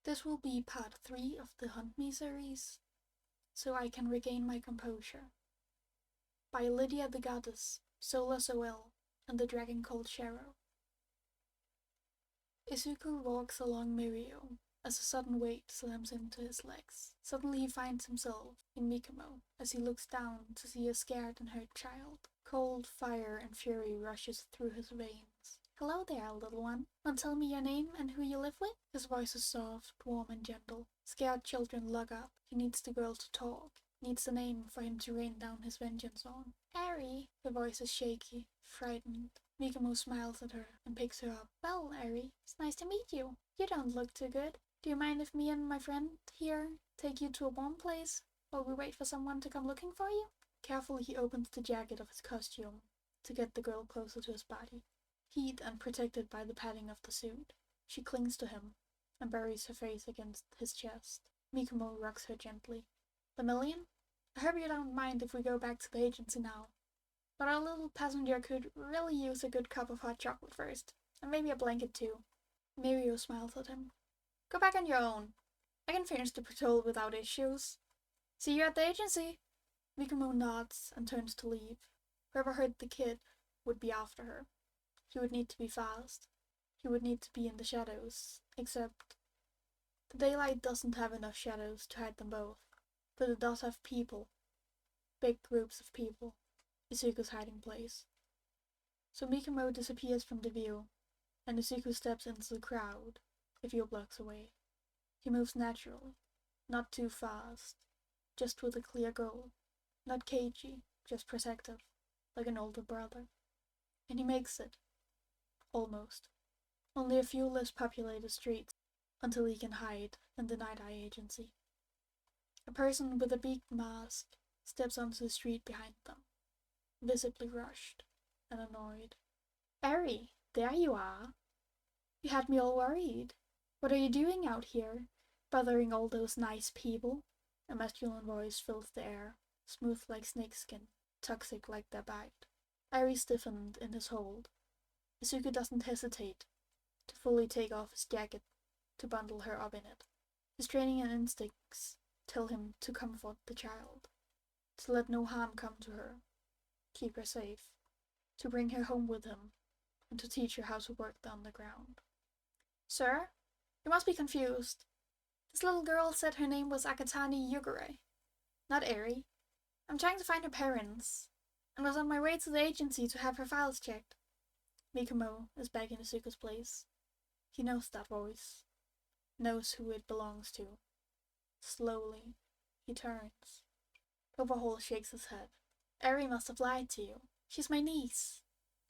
This will be part 3 of the Hunt Me series, So I Can Regain My Composure, by Lydia the Goddess, Sola Soel, and the Dragon called Sharo. Izuku walks along Mirio as a sudden weight slams into his legs. Suddenly he finds himself in Mikomo as he looks down to see a scared and hurt child. Cold fire and fury rushes through his veins. "Hello there, little one. Want to tell me your name and who you live with?" His voice is soft, warm, and gentle. Scared children lug up. He needs the girl to talk. Needs a name for him to rain down his vengeance on. "Eri." The voice is shaky, frightened. Mikomo smiles at her and picks her up. "Well, Eri, it's nice to meet you. You don't look too good. Do you mind if me and my friend here take you to a warm place while we wait for someone to come looking for you?" Carefully he opens the jacket of his costume to get the girl closer to his body. Heat and protected by the padding of the suit, she clings to him and buries her face against his chest. Mikomo rocks her gently. "Lemillion, I hope you don't mind if we go back to the agency now, but our little passenger could really use a good cup of hot chocolate first, and maybe a blanket too." Mirio smiles at him. "Go back on your own. I can finish the patrol without issues. See you at the agency." Mikomo nods and turns to leave. Whoever hurt the kid would be after her. He would need to be fast. He would need to be in the shadows, except the daylight doesn't have enough shadows to hide them both, but it does have people. Big groups of people. Izuku's hiding place. So Mikomo disappears from the view, and Izuku steps into the crowd a few blocks away. He moves naturally, not too fast, just with a clear goal. Not cagey, just protective, like an older brother. And he makes it. Almost. Only a few less populated streets until he can hide in the NightEye agency. A person with a beaked mask steps onto the street behind them, visibly rushed and annoyed. "Eri, there you are. You had me all worried. What are you doing out here, bothering all those nice people?" A masculine voice fills the air, smooth like snakeskin, toxic like their bite. Eri stiffened in his hold. Izuku doesn't hesitate to fully take off his jacket to bundle her up in it. His training and instincts tell him to comfort the child, to let no harm come to her, keep her safe, to bring her home with him, and to teach her how to work the underground. "Sir, you must be confused. This little girl said her name was Akatani Yugure, not Eri. I'm trying to find her parents, and was on my way to the agency to have her files checked." Mikomo is back in Izuku's place. He knows that voice, knows who it belongs to. Slowly, he turns. Overhaul shakes his head. "Eri must have lied to you. She's my niece.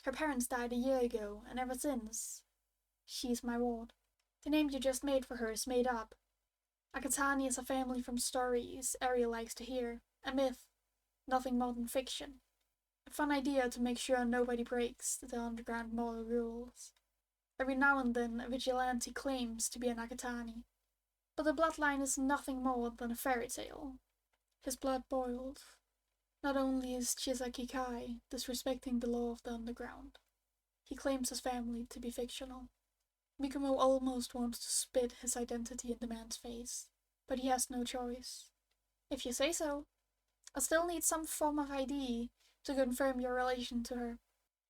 Her parents died a year ago, and ever since, she's my ward. The name you just made for her is made up. Akatani is a family from stories Eri likes to hear. A myth, nothing more than fiction. A fun idea to make sure nobody breaks the underground moral rules. Every now and then a vigilante claims to be an Akatani, but the bloodline is nothing more than a fairy tale." His blood boils. Not only is Chisaki Kai disrespecting the law of the underground, he claims his family to be fictional. Mikomo almost wants to spit his identity in the man's face, but he has no choice. "If you say so. I still need some form of ID to confirm your relation to her.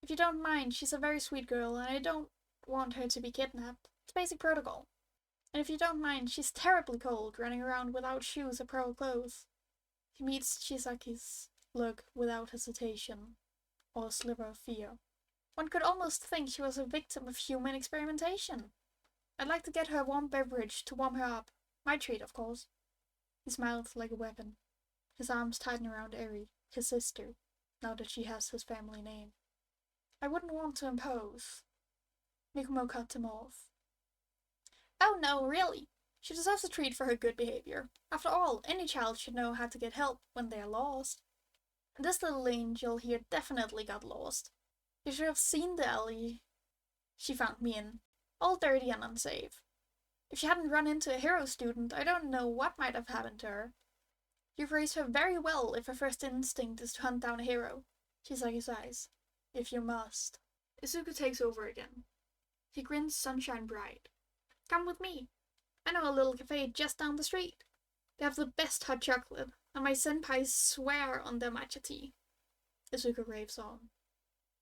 If you don't mind, she's a very sweet girl, and I don't want her to be kidnapped. It's basic protocol. And if you don't mind, she's terribly cold, running around without shoes or proper clothes." He meets Chisaki's look without hesitation, or a sliver of fear. "One could almost think she was a victim of human experimentation. I'd like to get her a warm beverage to warm her up. My treat, of course." He smiles like a weapon. His arms tighten around Eri, his sister, now that she has his family name. "I wouldn't want to impose." Mikomo cut him off. "Oh no, really. She deserves a treat for her good behavior. After all, any child should know how to get help when they are lost. And this little angel here definitely got lost. You should have seen the alley she found me in. All dirty and unsafe. If she hadn't run into a hero student, I don't know what might have happened to her. You've raised her very well if her first instinct is to hunt down a hero." Shisaki's eyes. "If you must." Izuku takes over again. He grins sunshine bright. "Come with me. I know a little cafe just down the street. They have the best hot chocolate, and my senpais swear on their matcha tea. Izuku raves on.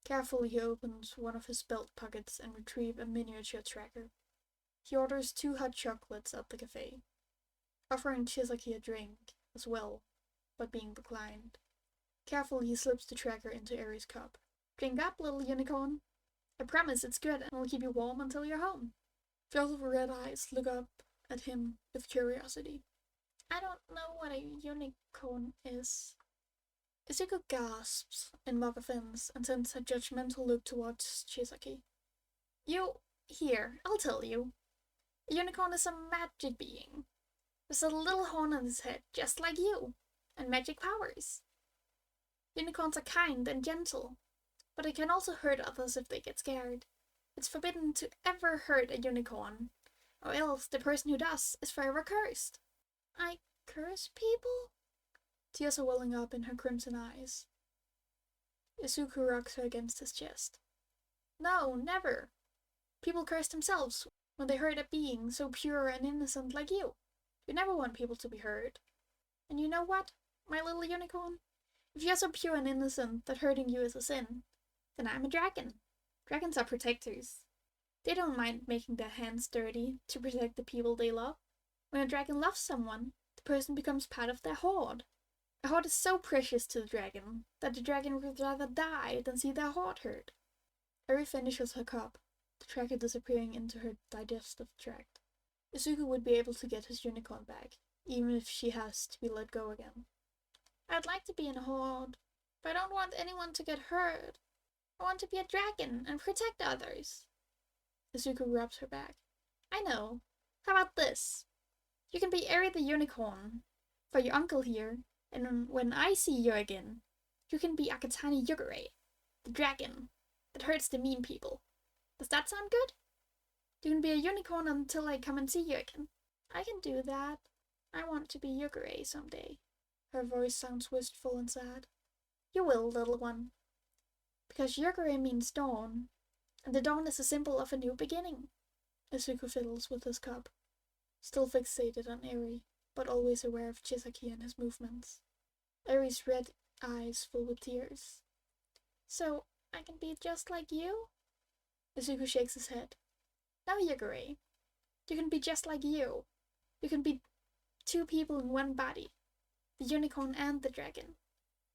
Carefully he opens one of his belt pockets and retrieves a miniature tracker. He orders 2 hot chocolates at the cafe, offering Chisaki a drink as well, but being declined. Carefully he slips the tracker into Eri's cup. Drink up, little unicorn. I promise it's good and will keep you warm until you're home. Filled with red eyes look up at him with curiosity. I don't know what a unicorn is. Izuku gasps in mock offense and sends a judgmental look towards Chisaki. Here, I'll tell you. A unicorn is a magic being. There's a little horn on his head, just like you, and magic powers. Unicorns are kind and gentle, but they can also hurt others if they get scared. It's forbidden to ever hurt a unicorn, or else the person who does is forever cursed. I curse people? Tears are welling up in her crimson eyes. Izuku rocks her against his chest. No, never. People curse themselves when they hurt a being so pure and innocent like you. You never want people to be hurt. And you know what, my little unicorn? If you're so pure and innocent that hurting you is a sin, then I'm a dragon. Dragons are protectors. They don't mind making their hands dirty to protect the people they love. When a dragon loves someone, the person becomes part of their horde. A horde is so precious to the dragon that the dragon would rather die than see their horde hurt. Eri finishes her cup, the tracker disappearing into her digestive tract. Izuku would be able to get his unicorn back, even if she has to be let go again. I'd like to be in a horde, but I don't want anyone to get hurt. I want to be a dragon and protect others. Izuku rubs her back. I know. How about this? You can be Eri the unicorn for your uncle here, and when I see you again, you can be Akatani Yugure, the dragon that hurts the mean people. Does that sound good? You can be a unicorn until I come and see you again. I can do that. I want to be Yugure someday. Her voice sounds wistful and sad. You will, little one. Because Yugure means dawn, and the dawn is a symbol of a new beginning. Izuku fiddles with his cup, still fixated on Eri, but always aware of Chisaki and his movements. Eri's red eyes full with tears. So, I can be just like you? Izuku shakes his head. No, Yugure. You can be just like you. You can be 2 people in one body. The unicorn and the dragon.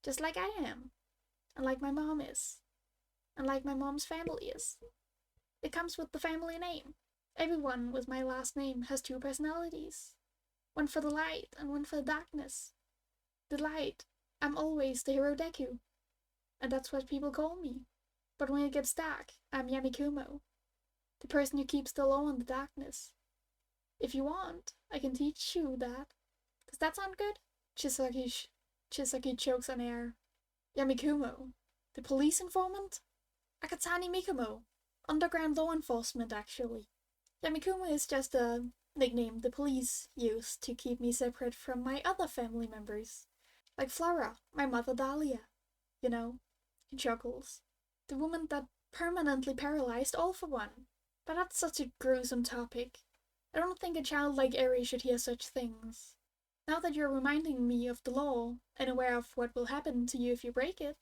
Just like I am. And like my mom is. And like my mom's family is. It comes with the family name. Everyone with my last name has 2 personalities. One for the light and one for the darkness. The light, I'm always the hero Deku. And that's what people call me. But when it gets dark, I'm Yamikumo. The person who keeps the law in the darkness. If you want, I can teach you that. Does that sound good? Chisaki chokes on air. Yamikumo? The police informant? Akatani Mikumo. Underground law enforcement, actually. Yamikumo is just a nickname the police use to keep me separate from my other family members. Like Flora, my mother Dahlia. You know, he chuckles. The woman that permanently paralyzed All for One. But that's such a gruesome topic. I don't think a child like Eri should hear such things. Now that you're reminding me of the law, and aware of what will happen to you if you break it,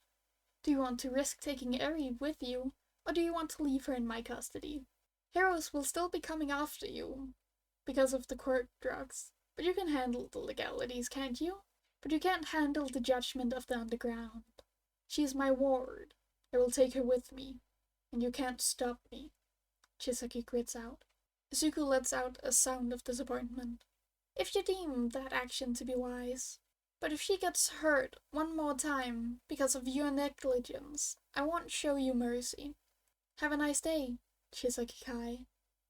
do you want to risk taking Eri with you, or do you want to leave her in my custody? Heroes will still be coming after you, because of the quirk drugs, but you can handle the legalities, can't you? But you can't handle the judgment of the underground. She is my ward. I will take her with me, and you can't stop me. Chisaki grits out. Izuku lets out a sound of disappointment. If you deem that action to be wise. But if she gets hurt one more time because of your negligence, I won't show you mercy. Have a nice day, Chisaki Kai.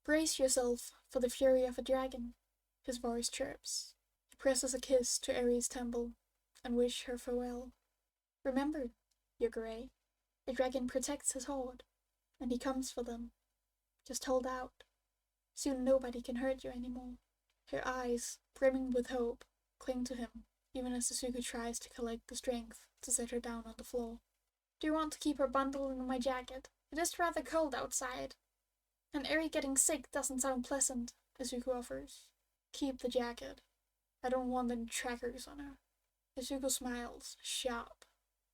Brace yourself for the fury of a dragon. His voice chirps. He presses a kiss to Eri's temple and wishes her farewell. Remember, Yugure, the dragon protects his horde, and he comes for them. Just hold out. Soon nobody can hurt you anymore. Her eyes, brimming with hope, cling to him, even as Izuku tries to collect the strength to set her down on the floor. Do you want to keep her bundled in my jacket? It is rather cold outside. And Eri getting sick doesn't sound pleasant, Izuku offers. Keep the jacket. I don't want any trackers on her. Izuku smiles, sharp,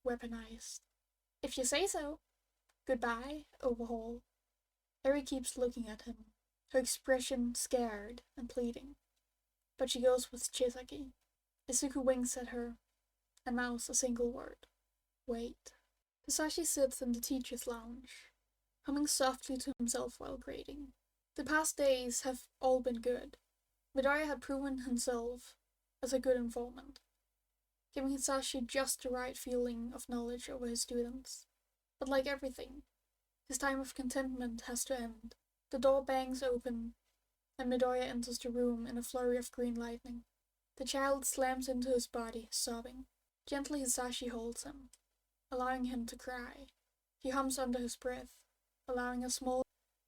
weaponized. If you say so. Goodbye, Overhaul. Eri keeps looking at him, her expression scared and pleading. But she goes with Chisaki. Izuku winks at her and mouths a single word. Wait. Hizashi sits in the teacher's lounge, humming softly to himself while grading. The past days have all been good. Midoriya had proven himself as a good informant, giving Hizashi just the right feeling of knowledge over his students. But like everything, his time of contentment has to end. The door bangs open, and Midoriya enters the room in a flurry of green lightning. The child slams into his body, sobbing. Gently Hizashi holds him, allowing him to cry. He hums under his breath, allowing a small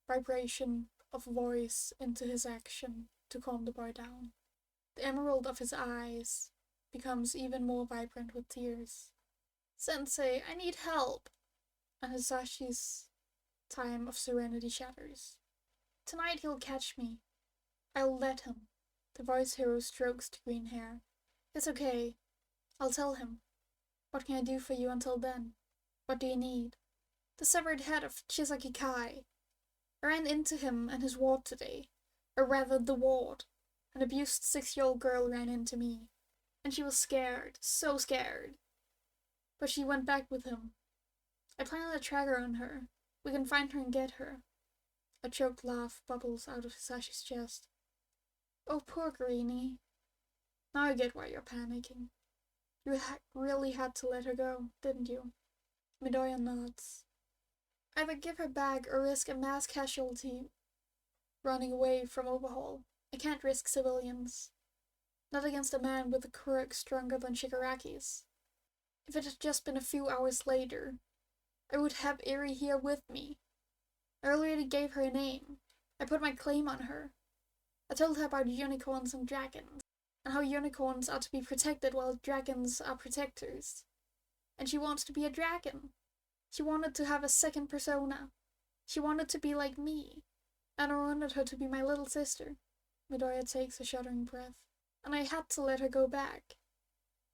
vibration of voice into his action to calm the boy down. The emerald of his eyes becomes even more vibrant with tears. Sensei, I need help! And Hizashi's time of serenity shatters. Tonight he'll catch me. I'll let him. The voice hero strokes the green hair. It's okay. I'll tell him. What can I do for you until then? What do you need? The severed head of Chisaki Kai. I ran into him and his ward today. Or rather, the ward. An abused 6-year-old girl ran into me. And she was scared. So scared. But she went back with him. I planted a tracker on her. We can find her and get her. A choked laugh bubbles out of Hisashi's chest. Oh, poor Greenie. Now I get why you're panicking. You really had to let her go, didn't you? Midoriya nods. Either give her back or risk a mass casualty running away from Overhaul. I can't risk civilians. Not against a man with a quirk stronger than Shigaraki's. If it had just been a few hours later, I would have Eri here with me. I already gave her a name. I put my claim on her. I told her about unicorns and dragons, and how unicorns are to be protected while dragons are protectors. And she wants to be a dragon. She wanted to have a second persona. She wanted to be like me. And I wanted her to be my little sister. Midoriya takes a shuddering breath. And I had to let her go back.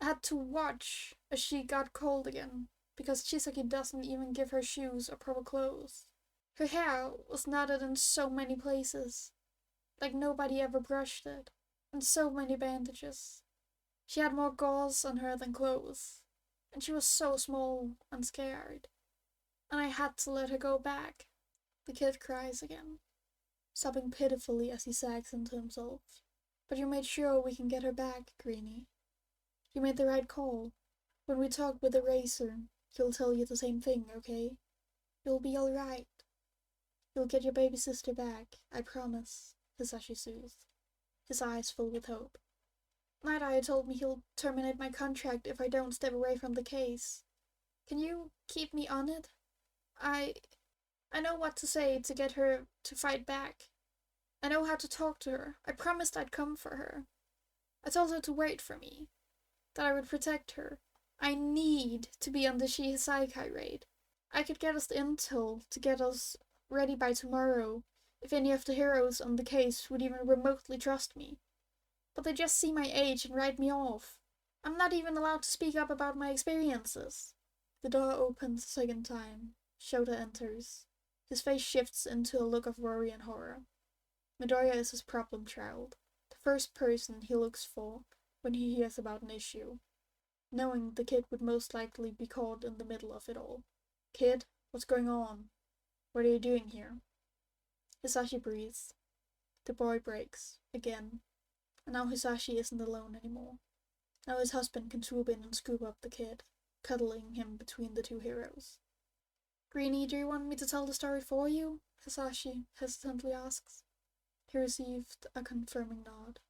I had to watch as she got cold again, because Chisaki doesn't even give her shoes or proper clothes. Her hair was knotted in so many places, like nobody ever brushed it, and so many bandages. She had more gauze on her than clothes, and she was so small and scared. And I had to let her go back. The kid cries again, sobbing pitifully as he sags into himself. But you made sure we can get her back, Greenie. You made the right call. When we talk with the Racer, he'll tell you the same thing, okay? You'll be alright. You'll get your baby sister back, I promise, Hizashi soothed, his eyes full with hope. NightEye told me he'll terminate my contract if I don't step away from the case. Can you keep me on it? I know what to say to get her to fight back. I know how to talk to her. I promised I'd come for her. I told her to wait for me, that I would protect her. I need to be on the Shihisaikai raid. I could get us the intel to get us ready by tomorrow, if any of the heroes on the case would even remotely trust me. But they just see my age and write me off. I'm not even allowed to speak up about my experiences. The door opens a second time. Shouta enters. His face shifts into a look of worry and horror. Midoriya is his problem child, the first person he looks for when he hears about an issue, knowing the kid would most likely be caught in the middle of it all. Kid, what's going on? What are you doing here? Hizashi breathes. The boy breaks, again. And now Hizashi isn't alone anymore. Now his husband can swoop in and scoop up the kid, cuddling him between the two heroes. Greenie, do you want me to tell the story for you? Hizashi hesitantly asks. He received a confirming nod.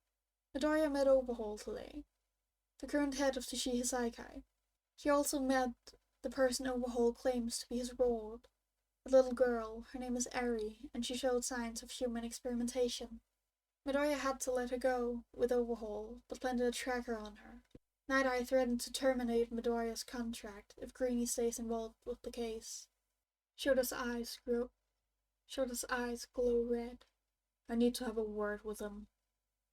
Midoriya met Overhaul today, the current head of the Shihisaikai. He also met the person Overhaul claims to be his ward, a little girl. Her name is Eri, and she showed signs of human experimentation. Midoriya had to let her go with Overhaul, but planted a tracker on her. NightEye threatened to terminate Midoriya's contract if Greenie stays involved with the case. Shota's eyes glow red. I need to have a word with him.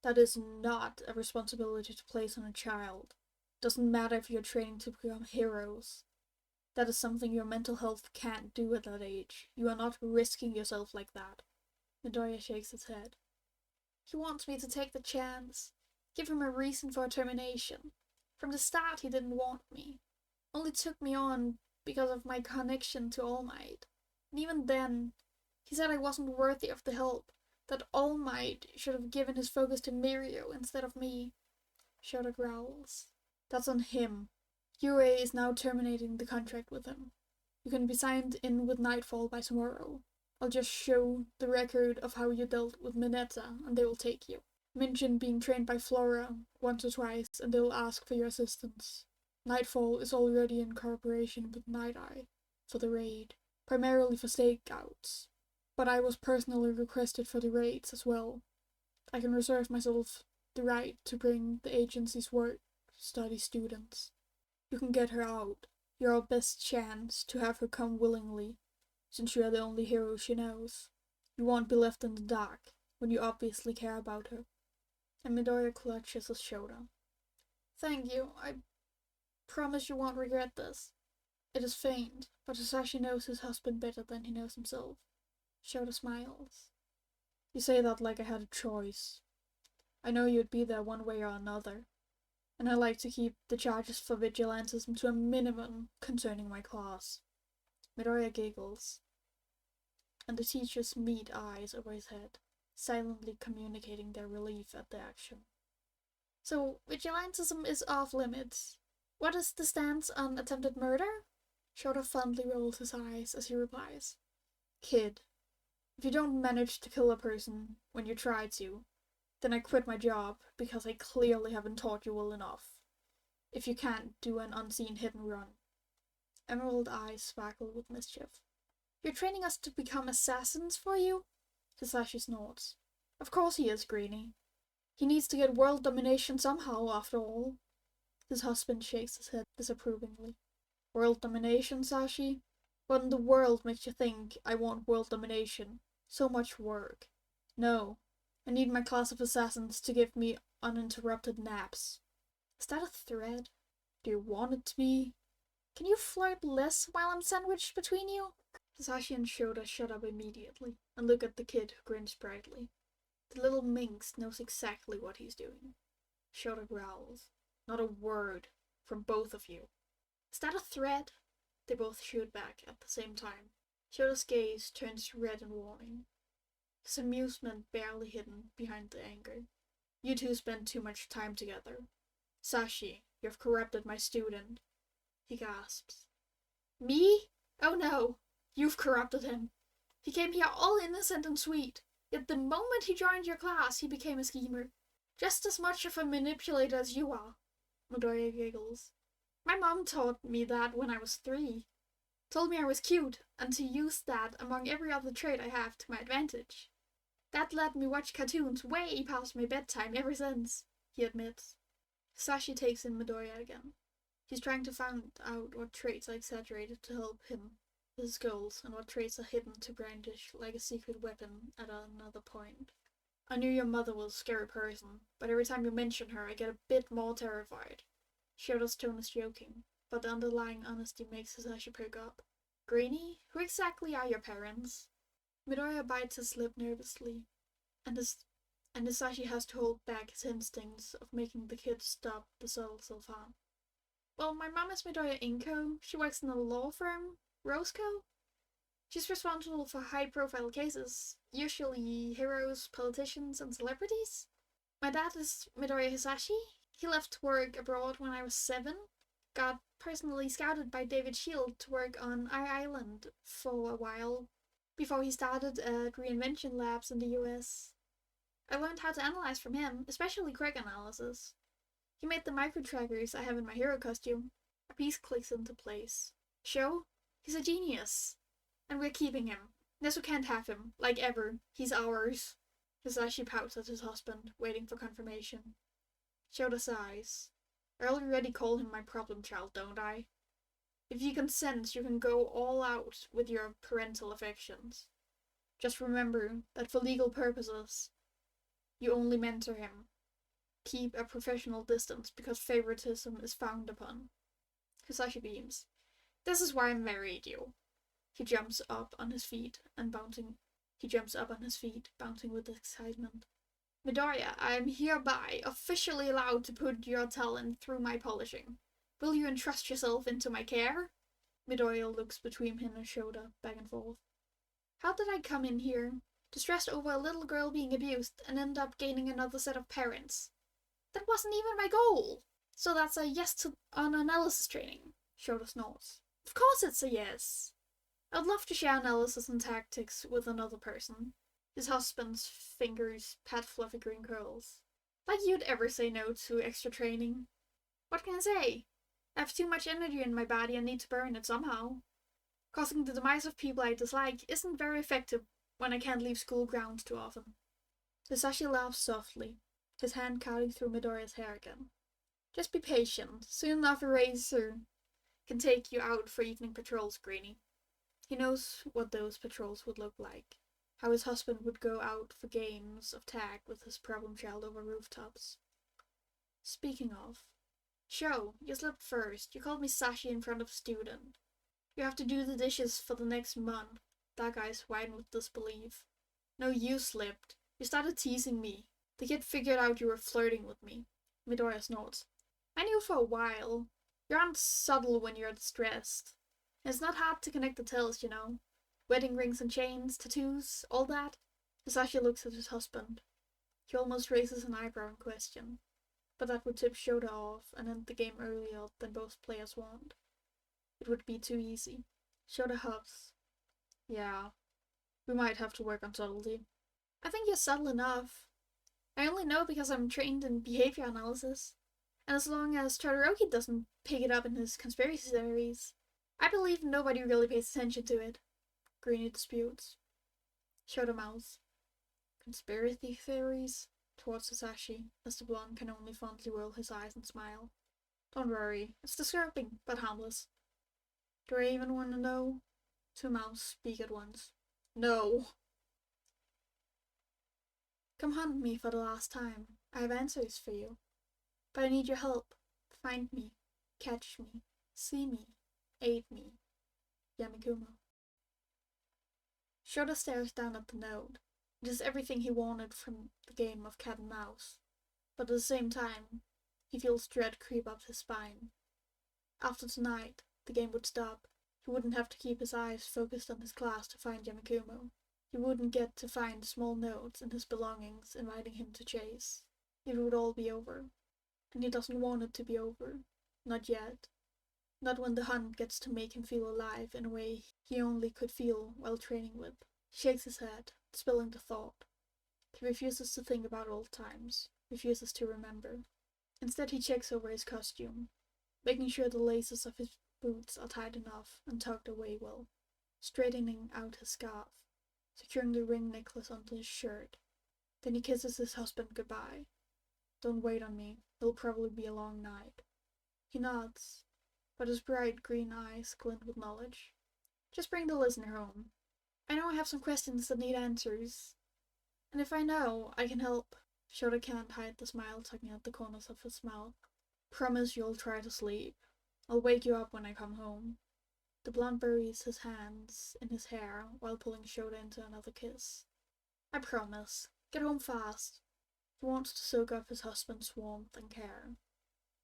That is not a responsibility to place on a child. Doesn't matter if you're training to become heroes. That is something your mental health can't do at that age. You are not risking yourself like that. Midoriya shakes his head. He wants me to take the chance. Give him a reason for termination. From the start he didn't want me. Only took me on because of my connection to All Might. And even then, he said I wasn't worthy of the help. That All Might should have given his focus to Mirio instead of me. Shouta growls. That's on him. UA is now terminating the contract with him. You can be signed in with Nightfall by tomorrow. I'll just show the record of how you dealt with Mineta and they will take you. Mention being trained by Flora once or twice and they'll ask for your assistance. Nightfall is already in cooperation with NightEye for the raid, primarily for stakeouts. But I was personally requested for the raids as well. I can reserve myself the right to bring the agency's work study students. You can get her out. You're our best chance to have her come willingly, since you are the only hero she knows. You won't be left in the dark when you obviously care about her. And Midoriya clutches his shoulder. Thank you. I promise you won't regret this. It is faint, but Hizashi knows his husband better than he knows himself. Shouta smiles. You say that like I had a choice. I know you'd be there one way or another, and I like to keep the charges for vigilantism to a minimum concerning my class. Midoriya giggles, and the teachers meet eyes over his head, silently communicating their relief at the action. So, vigilantism is off limits. What is the stance on attempted murder? Shouta fondly rolls his eyes as he replies. Kid, if you don't manage to kill a person when you try to, then I quit my job because I clearly haven't taught you well enough. If you can't do an unseen hit and run. Emerald eyes sparkle with mischief. You're training us to become assassins for you? Hizashi snorts. Of course he is, Greenie. He needs to get world domination somehow, after all. His husband shakes his head disapprovingly. World domination, Sashi? What in the world makes you think I want world domination? So much work. No, I need my class of assassins to give me uninterrupted naps. Is that a threat? Do you want it to be? Can you flirt less while I'm sandwiched between you? Hizashi and Shouta shut up immediately and look at the kid who grins brightly. The little minx knows exactly what he's doing. Shouta growls. Not a word from both of you. Is that a threat? They both shoot back at the same time. Shota's gaze turns red in warning, his amusement barely hidden behind the anger. You two spend too much time together. Sashi, you have corrupted my student. He gasps. Me? Oh no, you've corrupted him. He came here all innocent and sweet, yet the moment he joined your class he became a schemer. Just as much of a manipulator as you are. Midoriya giggles. My mom taught me that when I was 3. Told me I was cute, and to use that among every other trait I have to my advantage. That let me watch cartoons way past my bedtime ever since, he admits. Hizashi takes in Midoriya again. He's trying to find out what traits are exaggerated to help him with his goals, and what traits are hidden to brandish like a secret weapon at another point. I knew your mother was a scary person, but every time you mention her I get a bit more terrified. Shota's tone is joking, but the underlying honesty makes Hizashi perk up. Greenie, who exactly are your parents? Midoriya bites his lip nervously, and Hizashi has to hold back his instincts of making the kid stop the subtle self-harm. Well, my mom is Midoriya Inko. She works in a law firm, Roscoe. She's responsible for high-profile cases, usually heroes, politicians, and celebrities. My dad is Midoriya Hizashi. He left to work abroad when I was 7. Got personally scouted by David Shield to work on Island for a while, before he started at Reinvention Labs in the US. I learned how to analyze from him, especially Craig analysis. He made the micro-trackers I have in my hero costume. A piece clicks into place. Show? He's a genius. And we're keeping him. Nezu can't have him, like ever. He's ours. Hizashi pouts at his husband, waiting for confirmation. Shouta sighs. I already call him my problem child, don't I? If you consent, you can go all out with your parental affections. Just remember that for legal purposes, you only mentor him, keep a professional distance because favoritism is frowned upon. Hizashi beams. This is why I married you. He jumps up on his feet, bouncing with excitement. Midoriya, I am hereby officially allowed to put your talent through my polishing. Will you entrust yourself into my care? Midoriya looks between him and Shouta, back and forth. How did I come in here? Distressed over a little girl being abused and end up gaining another set of parents. That wasn't even my goal! So that's a yes on analysis training, Shouta snorts. Of course it's a yes. I'd love to share analysis and tactics with another person. His husband's fingers pat fluffy green curls. Like you'd ever say no to extra training. What can I say? I have too much energy in my body and need to burn it somehow. Causing the demise of people I dislike isn't very effective when I can't leave school grounds too often. Hizashi laughs softly, his hand cutting through Midoriya's hair again. Just be patient. Soon enough a racer can take you out for evening patrols, Greenie. He knows what those patrols would look like. How his husband would go out for games of tag with his problem child over rooftops. Speaking of, Sho, you slept first. You called me Sashi in front of a student. You have to do the dishes for the next month. Dark eyes widen with disbelief. No, you slipped. You started teasing me. The kid figured out you were flirting with me. Midoriya snorts. I knew for a while. You aren't subtle when you're distressed. It's not hard to connect the tales, you know. Wedding rings and chains, tattoos, all that. Hizashi looks at his husband. He almost raises an eyebrow in question. But that would tip Shouta off and end the game earlier than both players want. It would be too easy. Shouta huffs. Yeah, we might have to work on subtlety. I think you're subtle enough. I only know because I'm trained in behavior analysis. And as long as Todoroki doesn't pick it up in his conspiracy theories, I believe nobody really pays attention to it. Greenie disputes. Shouta mouths. Conspiracy theories? Towards Hizashi, as the blonde can only fondly roll his eyes and smile. Don't worry, it's disturbing, but harmless. Do I even want to know? Two mouths speak at once. No! Come hunt me for the last time. I have answers for you. But I need your help. Find me. Catch me. See me. Aid me. Yamikumo. Shouta stares down at the note. It is everything he wanted from the game of cat and mouse. But at the same time, he feels dread creep up his spine. After tonight, the game would stop. He wouldn't have to keep his eyes focused on his class to find Yamikumo. He wouldn't get to find small notes in his belongings inviting him to chase. It would all be over. And he doesn't want it to be over. Not yet. Not when the hunt gets to make him feel alive in a way he only could feel while training with. He shakes his head, spilling the thought. He refuses to think about old times, refuses to remember. Instead he checks over his costume, making sure the laces of his boots are tight enough and tucked away well, straightening out his scarf, securing the ring necklace onto his shirt. Then he kisses his husband goodbye. Don't wait on me, it'll probably be a long night. He nods, but his bright green eyes glint with knowledge. Just bring the listener home. I know I have some questions that need answers. And if I know, I can help. Shouta can't hide the smile tugging at the corners of his mouth. Promise you'll try to sleep. I'll wake you up when I come home. The blonde buries his hands in his hair while pulling Shouta into another kiss. I promise. Get home fast. He wants to soak up his husband's warmth and care.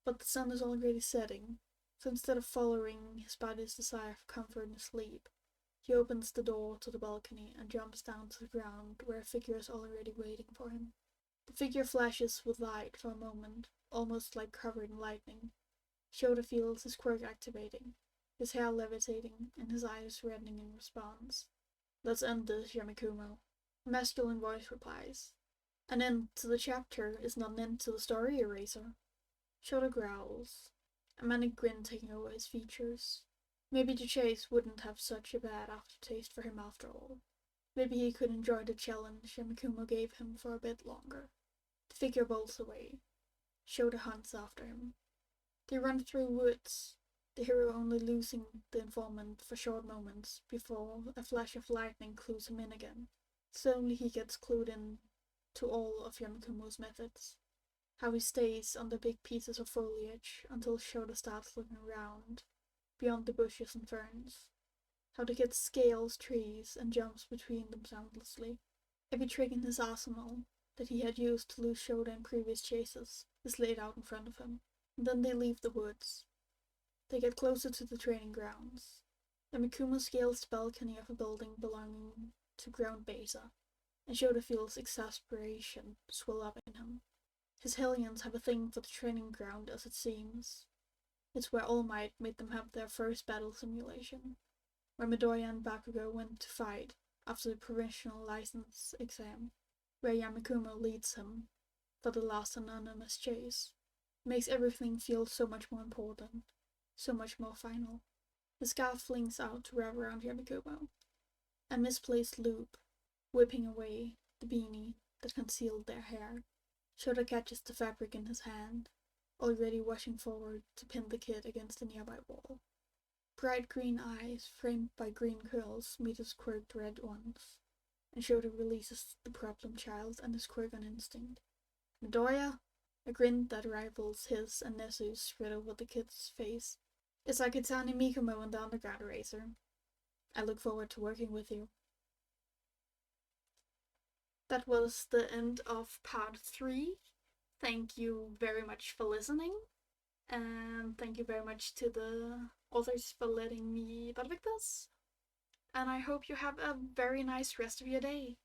But the sun is already setting, so instead of following his body's desire for comfort and sleep, he opens the door to the balcony and jumps down to the ground where a figure is already waiting for him. The figure flashes with light for a moment, almost like covered in lightning. Shouta feels his quirk activating, his hair levitating and his eyes reddening in response. Let's end this, Yamikumo. A masculine voice replies. An end to the chapter is not an end to the story, Eraser. Shouta growls, a manic grin taking over his features. Maybe the chase wouldn't have such a bad aftertaste for him after all. Maybe he could enjoy the challenge Yamikumo gave him for a bit longer. The figure bolts away. Shouta hunts after him. They run through woods, the hero only losing the informant for short moments before a flash of lightning clues him in again. Slowly he gets clued in to all of Yamikumo's methods. how he stays on the big pieces of foliage until Shouta starts looking around, beyond the bushes and ferns. How the kid scales trees and jumps between them soundlessly. Every trick in his arsenal that he had used to lose Shouta in previous chases is laid out in front of him. And then they leave the woods. They get closer to the training grounds. Yamikumo scales the balcony of a building belonging to Ground Beta, and Shouta feels exasperation swell up in him. His Hellions have a thing for the training ground, as it seems. It's where All Might made them have their first battle simulation, where Midoriya and Bakugo went to fight after the provisional license exam, where Yamikumo leads him for the last anonymous chase. It makes everything feel so much more important, so much more final. The scarf flings out to wrap around Yamikumo, a misplaced loop, whipping away the beanie that concealed their hair. Shouta catches the fabric in his hand, already rushing forward to pin the kid against a nearby wall. Bright green eyes, framed by green curls, meet his quirked red ones, and Shouta releases the problem child and his quirk on instinct. Midoriya? A grin that rivals his and Nezu's spread over the kid's face. It's Akatani Mikumo and the Underground Racer. I look forward to working with you. That was the end of part 3. Thank you very much for listening. And thank you very much to the authors for letting me Podfic this. And I hope you have a very nice rest of your day.